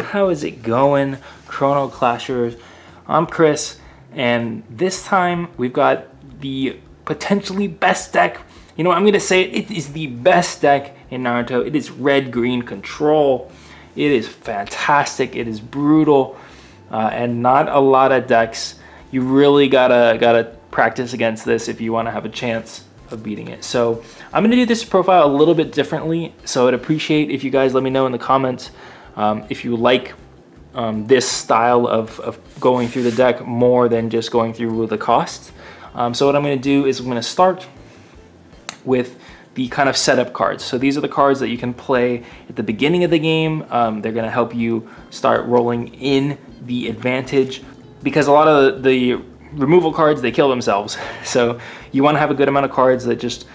how is it going, Chrono Clashers? I'm Chris, and this time we've got the potentially best deck. You know what, I'm gonna say it is the best deck in Naruto. It is red-green control. It is fantastic, it is brutal, and not a lot of decks. You really gotta practice against this if you wanna have a chance of beating it. So I'm gonna do this profile a little bit differently, so I'd appreciate if you guys let me know in the comments if you like this style of going through the deck more than just going through the costs. So what I'm gonna do is I'm gonna start with the kind of setup cards. So these are the cards that you can play at the beginning of the game. They're gonna help you start rolling in the advantage, because a lot of the removal cards, they kill themselves. So you wanna have a good amount of cards that just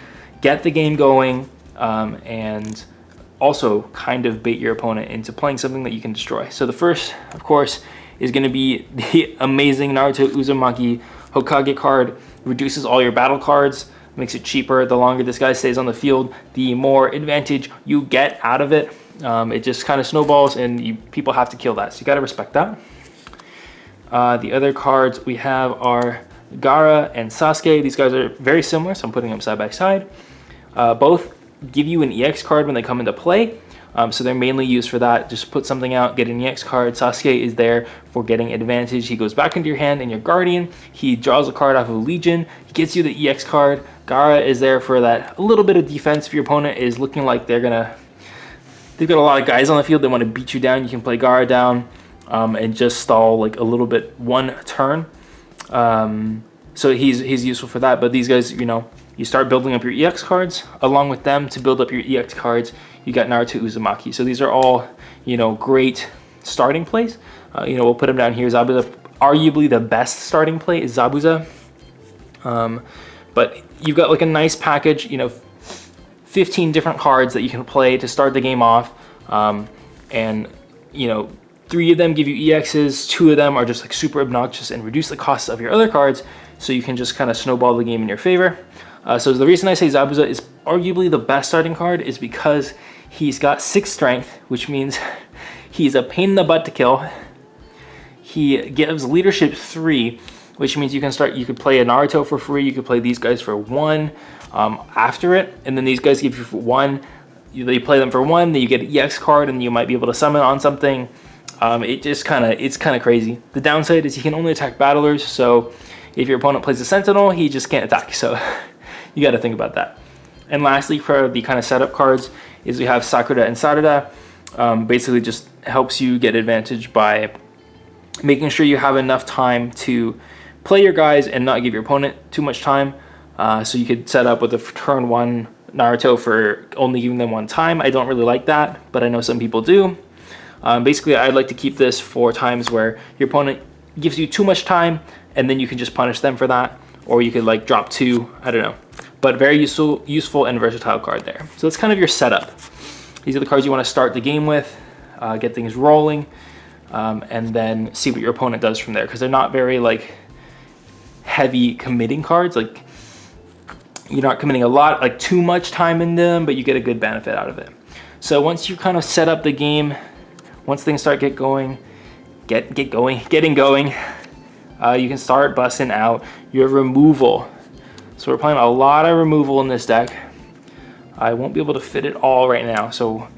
get the game going and also kind of bait your opponent into playing something that you can destroy. So the first, of course, is gonna be the amazing Naruto Uzumaki Hokage card. Reduces all your battle cards, makes it cheaper. The longer this guy stays on the field, the more advantage you get out of it. It just kind of snowballs, and people have to kill that, so you gotta respect that. The other cards we have are Gaara and Sasuke. These guys are very similar, so I'm putting them side by side. Both give you an EX card when they come into play, so they're mainly used for that. Just put something out, get an EX card. Sasuke is there for getting advantage. He goes back into your hand and your Guardian. He draws a card off of Legion. He gets you the EX card. Gaara is there for that a little bit of defense. If your opponent is looking like they've got a lot of guys on the field, they want to beat you down, you can play Gaara down and just stall like a little bit one turn. So he's useful for that. But these guys, you know, you start building up your EX cards. Along with them, to build up your EX cards, you got Naruto Uzumaki. So these are all, you know, great starting plays. You know, we'll put them down here. Zabuza, arguably the best starting play is Zabuza. But you've got like a nice package, you know, 15 different cards that you can play to start the game off. And, you know, 3 of them give you EXs, 2 of them are just like super obnoxious and reduce the costs of your other cards, so you can just kind of snowball the game in your favor. So the reason I say Zabuza is arguably the best starting card is because he's got 6 strength, which means he's a pain in the butt to kill. He gives leadership 3, which means you could play a Naruto for free, you could play these guys for 1 after it, and then these guys give you 1, you play them for 1, then you get an EX card, and you might be able to summon on something. It's kind of crazy. The downside is he can only attack battlers, so if your opponent plays a Sentinel, he just can't attack, so you got to think about that. And lastly, for the kind of setup cards, is we have Sakura and Sarada. Basically just helps you get advantage by making sure you have enough time to play your guys and not give your opponent too much time. So you could set up with a turn 1 Naruto for only giving them 1 time. I don't really like that, but I know some people do. Basically, I'd like to keep this for times where your opponent gives you too much time, and then you can just punish them for that. Or you could like drop 2, I don't know. But very useful and versatile card there. So that's kind of your setup. These are the cards you want to start the game with, get things rolling, and then see what your opponent does from there. Because they're not very like heavy committing cards. Like, you're not committing a lot, like too much time in them, but you get a good benefit out of it. So once you kind of set up the game, once things start getting going, you can start busting out your removal. So we're playing a lot of removal in this deck. I won't be able to fit it all right now, so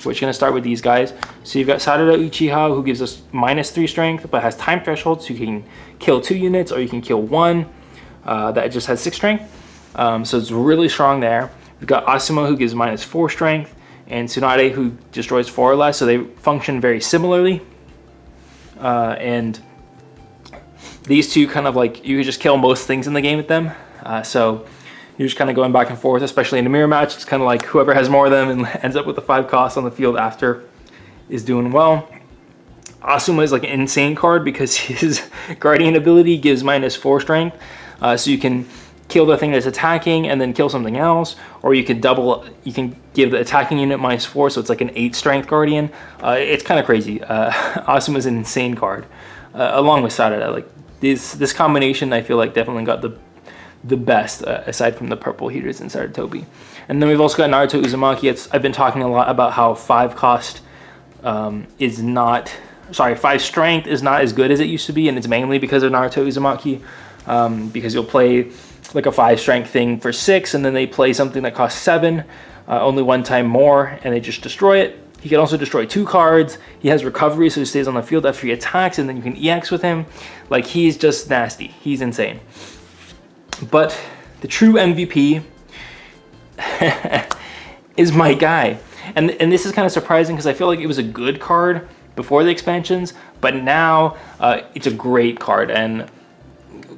we're just gonna start with these guys. So you've got Sarada Uchiha, who gives us -3 strength, but has time threshold, so you can kill 2 units or you can kill 1 that just has 6 strength. So it's really strong there. We've got Asuma, who gives -4 strength, and Tsunade, who destroys 4 or less, so they function very similarly. And these two kind of like, you could just kill most things in the game with them. So you're just kind of going back and forth, especially in a mirror match. It's kind of like whoever has more of them and ends up with the 5 costs on the field after is doing well. Asuma is like an insane card because his Guardian ability gives -4 strength. So you can kill the thing that's attacking and then kill something else, or you can give the attacking unit -4, so it's like an 8 strength Guardian. It's kind of crazy. Asuma is an insane card, along with Sarada. Like this combination, I feel like definitely got the best, aside from the purple heaters inside Toby. And then we've also got Naruto Uzumaki. I've been talking a lot about how 5 cost is not 5 strength is not as good as it used to be, and it's mainly because of Naruto Uzumaki. Because you'll play like a 5 strength thing for 6, and then they play something that costs 7, only one time more, and they just destroy it. He can also destroy 2 cards. He has recovery, so he stays on the field after he attacks, and then you can EX with him. Like, he's just nasty. He's insane. But the true MVP is my guy. And this is kind of surprising because I feel like it was a good card before the expansions, but now it's a great card. And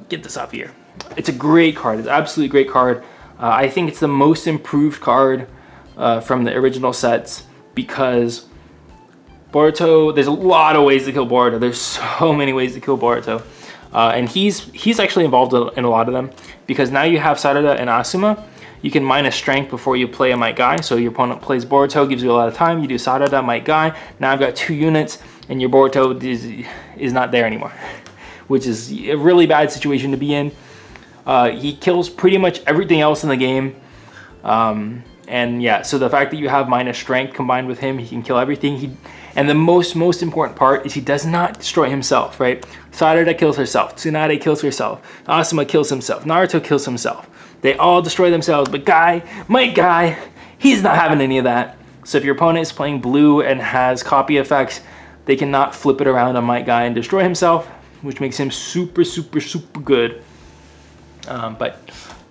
get this off here. It's a great card. It's an absolutely great card. I think it's the most improved card from the original sets, because Boruto, there's a lot of ways to kill Boruto. There's so many ways to kill Boruto. And he's actually involved in a lot of them, because now you have Sarada and Asuma. You can minus strength before you play a Might Guy. So your opponent plays Boruto, gives you a lot of time. You do Sarada, Might Guy. Now I've got 2 units, and your Boruto is not there anymore, which is a really bad situation to be in. He kills pretty much everything else in the game. And yeah, so the fact that you have minus strength combined with him, he can kill everything. And the most important part is he does not destroy himself, right? Sarada kills herself, Tsunade kills herself, Asuma kills himself, Naruto kills himself. They all destroy themselves, but Might Guy, he's not having any of that. So if your opponent is playing blue and has copy effects, they cannot flip it around on Might Guy and destroy himself, which makes him super good. But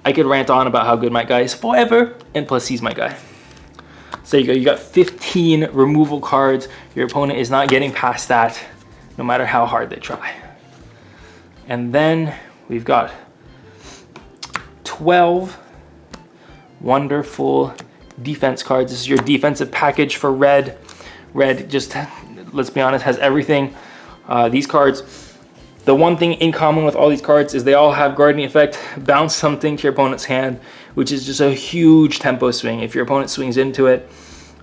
I could rant on about how good Might Guy is forever, and plus he's my guy. So there you go, you got 15 removal cards. Your opponent is not getting past that, no matter how hard they try. And then we've got 12 wonderful defense cards. This is your defensive package for red. Red, just, let's be honest, has everything. These cards, the one thing in common with all these cards is they all have Guardian Effect, bounce something to your opponent's hand, which is just a huge tempo swing. If your opponent swings into it,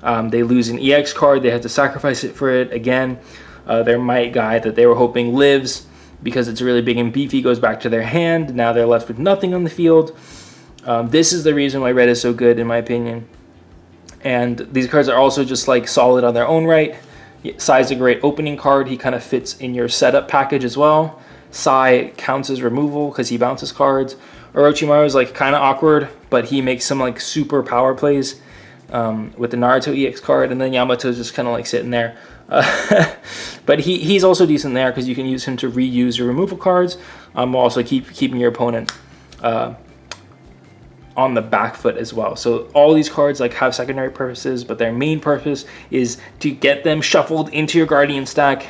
they lose an EX card, they have to sacrifice it for it again. Their Might Guy that they were hoping lives, because it's really big and beefy, goes back to their hand. Now they're left with nothing on the field. This is the reason why red is so good, in my opinion. And these cards are also just like solid on their own right. Sai's a great opening card. He kind of fits in your setup package as well. Sai counts as removal because he bounces cards. Orochimaru is like kind of awkward, but he makes some like super power plays with the Naruto EX card, and then Yamato's just kind of like sitting there. But he's also decent there because you can use him to reuse your removal cards. Also keeping your opponent on the back foot as well. So all these cards like have secondary purposes, but their main purpose is to get them shuffled into your Guardian stack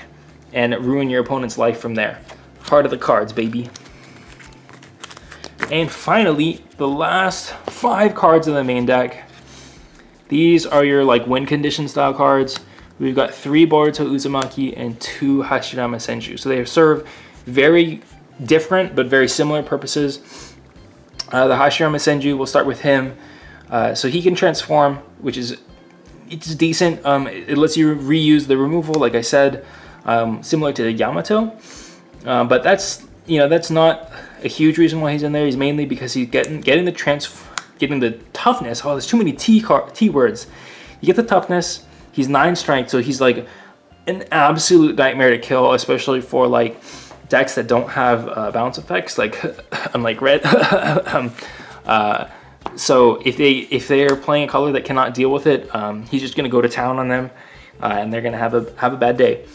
and ruin your opponent's life from there. Heart of the cards, baby. And finally, the last 5 cards in the main deck. These are your like win condition style cards. We've got 3 Boruto Uzumaki and 2 Hashirama Senju. So they serve very different but very similar purposes. The Hashirama Senju, we'll start with him. So he can transform, which is it's decent. It lets you reuse the removal, like I said, similar to the Yamato. But that's not a huge reason why he's in there. He's mainly because he's getting the toughness. Oh, there's too many T words. You get the toughness. He's 9 strength, so he's like an absolute nightmare to kill, especially for like decks that don't have bounce effects, like unlike red. So if they are playing a color that cannot deal with it, he's just gonna go to town on them, and they're gonna have a bad day.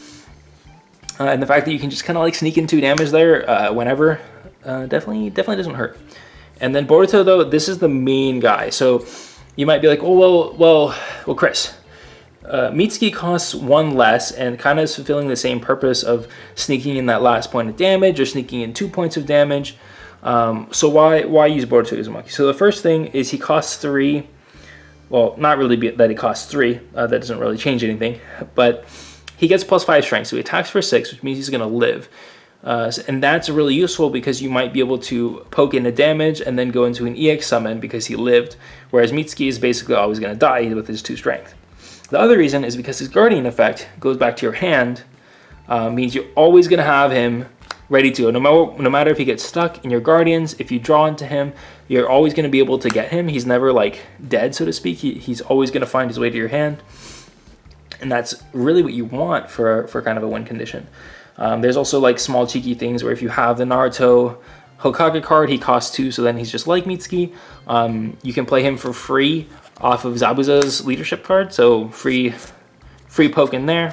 And the fact that you can just kind of like sneak in 2 damage there whenever definitely doesn't hurt. And then Boruto, though, this is the main guy. So you might be like, oh well, Chris. Mitsuki costs 1 less and kind of is fulfilling the same purpose of sneaking in that last point of damage or sneaking in 2 points of damage. So why use Boruto Uzumaki? So the first thing is he costs 3. Well, not really that he costs 3. That doesn't really change anything. But he gets plus 5 strength, so he attacks for 6, which means he's going to live. And that's really useful because you might be able to poke into damage and then go into an EX summon because he lived. Whereas Mitsuki is basically always going to die with his 2 strength. The other reason is because his Guardian Effect goes back to your hand, means you're always going to have him ready to go. No matter if he gets stuck in your Guardians, if you draw into him, you're always going to be able to get him. He's never like dead, so to speak. He's always going to find his way to your hand. And that's really what you want for kind of a win condition. There's also like small cheeky things where if you have the Naruto Hokage card, he costs 2, so then he's just like Mitsuki. You can play him for free off of Zabuza's leadership card, so free poke in there.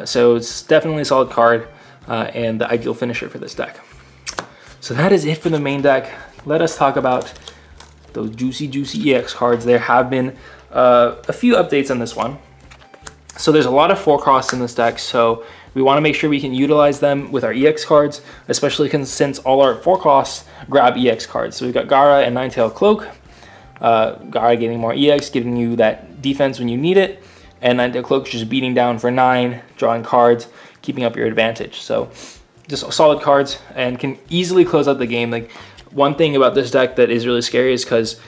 So it's definitely a solid card and the ideal finisher for this deck. So that is it for the main deck. Let us talk about those juicy EX cards. There have been a few updates on this one. So there's a lot of 4 costs in this deck, so we want to make sure we can utilize them with our EX cards, especially since all our 4 costs grab EX cards. So we've got Gaara and Ninetail Cloak. Gaara getting more EX, giving you that defense when you need it, and Ninetail Cloak just beating down for 9, drawing cards, keeping up your advantage. So just solid cards and can easily close out the game. Like, one thing about this deck that is really scary is because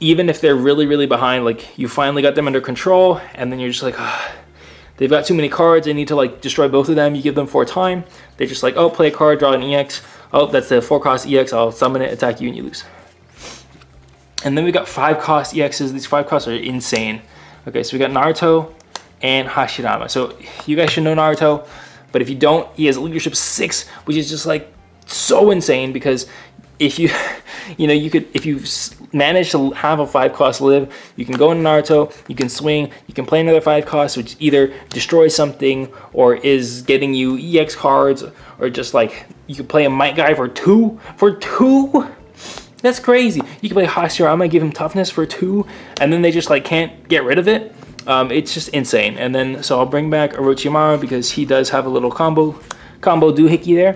even if they're really behind, like you finally got them under control, and then you're just like, they've got too many cards, I need to like destroy both of them. You give them 4 time, they're just like, oh, play a card, draw an EX. Oh, that's the 4 cost EX, I'll summon it, attack you, and you lose. And then we got 5 cost EXs. These 5 costs are insane. Okay, so we got Naruto and Hashirama. So you guys should know Naruto, but if you don't, he has leadership 6, which is just like so insane, because if you, if you manage to have a 5 cost live, you can go into Naruto, you can swing, you can play another 5 cost, which either destroys something or is getting you EX cards, or just like, you can play a Might Guy for 2? For 2? That's crazy. You can play Hashirama, give him toughness for 2, and then they just like can't get rid of it. It's just insane. And then, so I'll bring back Orochimaru because he does have a little combo doohickey there,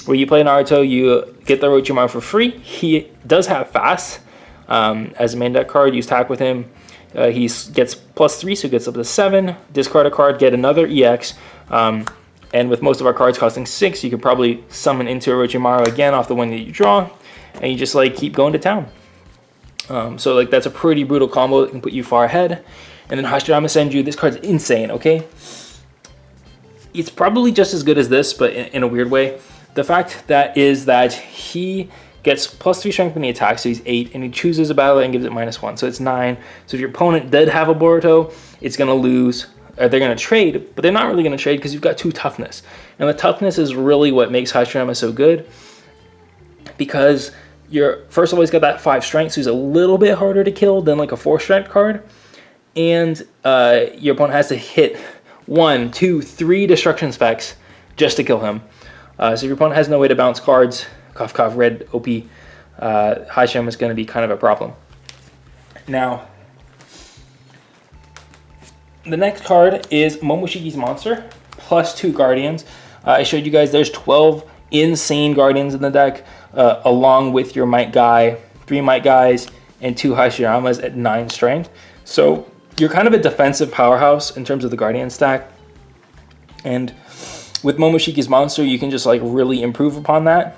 where you play Naruto, you get the Orochimaru for free. He does have fast as a main deck card. You attack with him. He gets +3, so he gets up to 7. Discard a card, get another EX. And with most of our cards costing 6, you could probably summon into Orochimaru again off the one that you draw, and you just like keep going to town. So like that's a pretty brutal combo that can put you far ahead. And then Hashirama Senju, this card's insane, okay? It's probably just as good as this, but in a weird way. The fact that he gets +3 strength when he attacks, so he's 8, and he chooses a battle and gives it -1, so it's 9. So if your opponent did have a Boruto, it's gonna lose, or they're gonna trade, but they're not really gonna trade because you've got 2 toughness. And the toughness is really what makes Hashirama so good, because you're, first of all, he's got that 5 strength, so he's a little bit harder to kill than like a 4 strength card. And your opponent has to hit 1, 2, 3 destruction specs just to kill him. So if your opponent has no way to bounce cards, cough cough, red OP, Hashirama is going to be kind of a problem. Now, the next card is Momoshiki's Monster, +2 Guardians. I showed you guys there's 12 insane Guardians in the deck, along with your Might Guy, 3 Might Guys, and 2 Hashiramas at 9 strength. So you're kind of a defensive powerhouse in terms of the Guardian stack. And with Momoshiki's Monster, you can just like really improve upon that.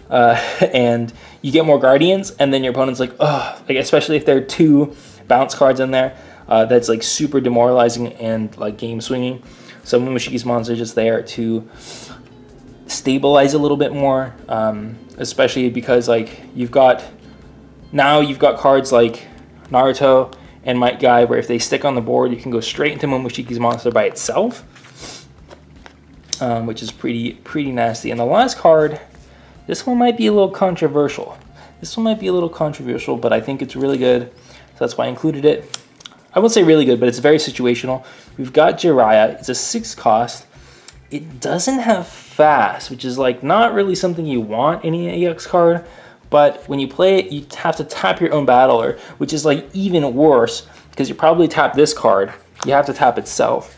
And you get more Guardians, and then your opponent's like, oh, like especially if there are 2 bounce cards in there, that's like super demoralizing and like game swinging. So Momoshiki's Monster is just there to stabilize a little bit more, especially because like you've got cards like Naruto and Might Guy, where if they stick on the board, you can go straight into Momoshiki's Monster by itself, which is pretty nasty. And the last card, this one might be a little controversial. But I think it's really good, so that's why I included it. I won't say really good, but it's very situational. We've got Jiraiya. It's a 6 cost. It doesn't have fast, which is like not really something you want in an EX card. But when you play it, you have to tap your own battler, which is like even worse, because you probably tap this card. You have to tap itself.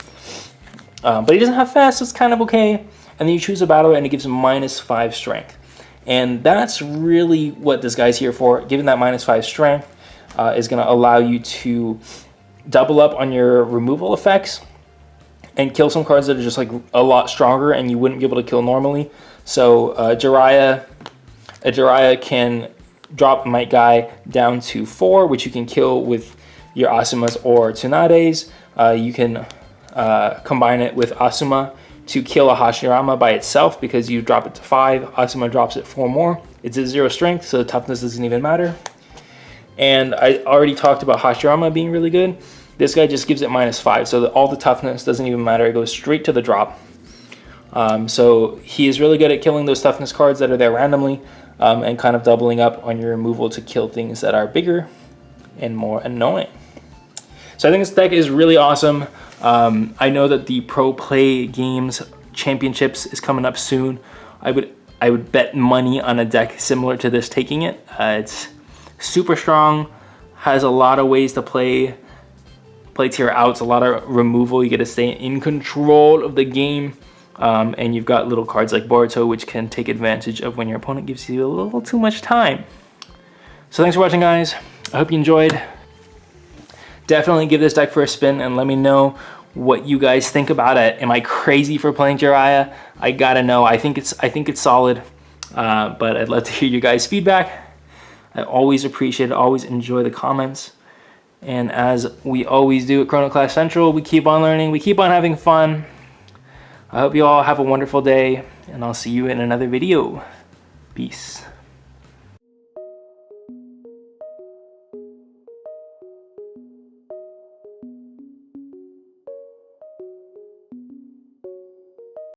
But he doesn't have fast, so it's kind of okay. And then you choose a battler, and it gives him -5 strength. And that's really what this guy's here for. Given that -5 strength is going to allow you to double up on your removal effects and kill some cards that are just like a lot stronger and you wouldn't be able to kill normally. So Jiraiya can drop Might Guy down to 4, which you can kill with your Asumas or Tsunades. You can combine it with Asuma to kill a Hashirama by itself, because you drop it to 5, Asuma drops it 4 more. It's a 0 strength, so the toughness doesn't even matter. And I already talked about Hashirama being really good. This guy just gives it -5, so all the toughness doesn't even matter. It goes straight to the drop. So he is really good at killing those toughness cards that are there randomly, and kind of doubling up on your removal to kill things that are bigger and more annoying. So I think this deck is really awesome. I know that the Pro Play Games Championships is coming up soon. I would bet money on a deck similar to this taking it. It's super strong, has a lot of ways to play tier outs, a lot of removal. You get to stay in control of the game. And you've got little cards like Naruto, which can take advantage of when your opponent gives you a little too much time. So thanks for watching, guys. I hope you enjoyed. Definitely give this deck for a spin and let me know what you guys think about it. Am I crazy for playing Jiraiya? I gotta know. I think it's solid, but I'd love to hear you guys' feedback. I always appreciate it. Always enjoy the comments. And as we always do at Chrono Clash Central, we keep on learning. We keep on having fun. I hope you all have a wonderful day, and I'll see you in another video. Peace.